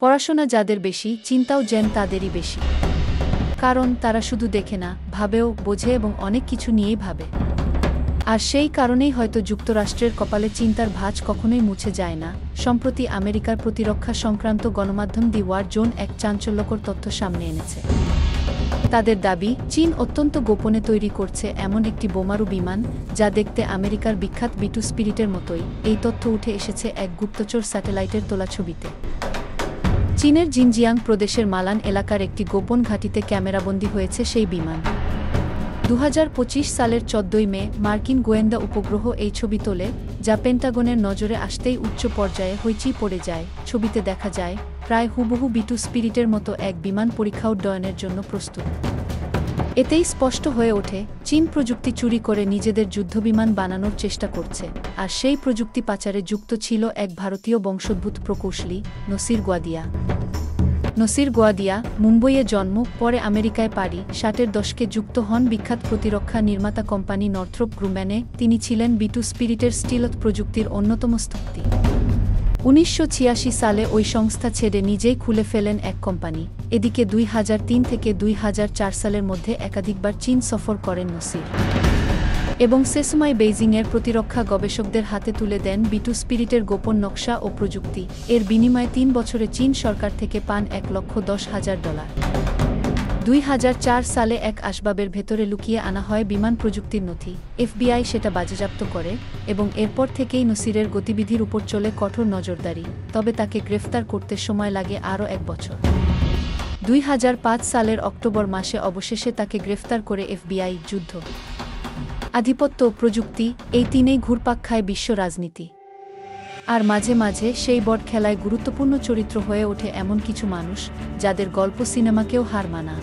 পড়াশোনা যাদের বেশি, চিন্তাও যেন তাদেরই বেশি। কারণ তারা শুধু দেখে না, ভাবেও, বোঝে এবং অনেক কিছু নিয়েই ভাবে। আর সেই কারণেই হয়তো যুক্তরাষ্ট্রের কপালে চিন্তার ভাঁজ কখনোই মুছে যায় না। সম্প্রতি আমেরিকার প্রতিরক্ষা সংক্রান্ত গণমাধ্যম দি ওয়ার জোন এক চাঞ্চল্যকর তথ্য সামনে এনেছে। তাদের দাবি, চীন অত্যন্ত গোপনে তৈরি করছে এমন একটি বোমারু বিমান, যা দেখতে আমেরিকার বিখ্যাত B-2 স্পিরিটের মতোই। এই তথ্য উঠে এসেছে এক গুপ্তচর স্যাটেলাইটের তোলা ছবিতে। চীনের জিনজিয়াং প্রদেশের মালান এলাকার একটি গোপন ঘাঁটিতে ক্যামেরাবন্দী হয়েছে সেই বিমান। 2025 সালের 14 মে মার্কিন গোয়েন্দা উপগ্রহ এই ছবি তোলে, যা পেন্টাগনের নজরে আসতেই উচ্চ পর্যায়ে হইচই পড়ে যায়। ছবিতে দেখা যায় প্রায় হুবহু B-2 স্পিরিটের মতো এক বিমান পরীক্ষা উড্ডয়নের জন্য প্রস্তুত। এতেই স্পষ্ট হয়ে ওঠে, চীন প্রযুক্তি চুরি করে নিজেদের যুদ্ধবিমান বানানোর চেষ্টা করছে, আর সেই প্রযুক্তি পাচারে যুক্ত ছিল এক ভারতীয় বংশোদ্ভূত প্রকৌশলী, নসির গোয়াদিয়া। নসির গোয়াদিয়া মুম্বইয়ে জন্ম, পরে আমেরিকায় পাড়ি। 60-এর দশকে যুক্ত হন বিখ্যাত প্রতিরক্ষা নির্মাতা কোম্পানি নর্থ্রপ গ্রুম্যানে। তিনি ছিলেন B-2 স্পিরিটের স্টিলথ প্রযুক্তির অন্যতম স্থপতি। 1986 সালে ওই সংস্থা ছেড়ে নিজেই খুলে ফেলেন এক কোম্পানি। এদিকে 2003 থেকে 2004 সালের মধ্যে একাধিকবার চীন সফর করেন নসির, এবং সে সময় বেইজিংয়ের প্রতিরক্ষা গবেষকদের হাতে তুলে দেন B-2 স্পিরিটের গোপন নকশা ও প্রযুক্তি। এর বিনিময়ে 3 বছরে চীন সরকার থেকে পান $1,10,000। 2004 সালে এক আসবাবের ভেতরে লুকিয়ে আনা হয় বিমান প্রযুক্তির নথি। FBI সেটা বাজেয়াপ্ত করে, এবং এরপর থেকেই নসিরের গতিবিধির উপর চলে কঠোর নজরদারি। তবে তাকে গ্রেফতার করতে সময় লাগে আরও 1 বছর। 2005 সালের অক্টোবর মাসে অবশেষে তাকে গ্রেফতার করে FBI। যুদ্ধ, আধিপত্য, প্রযুক্তি, এই তিনেই ঘুরপাক খায় বিশ্ব রাজনীতি। আর মাঝে মাঝে সেই বট খেলায় গুরুত্বপূর্ণ চরিত্র হয়ে ওঠে এমন কিছু মানুষ, যাদের গল্প সিনেমাকেও হার মানা।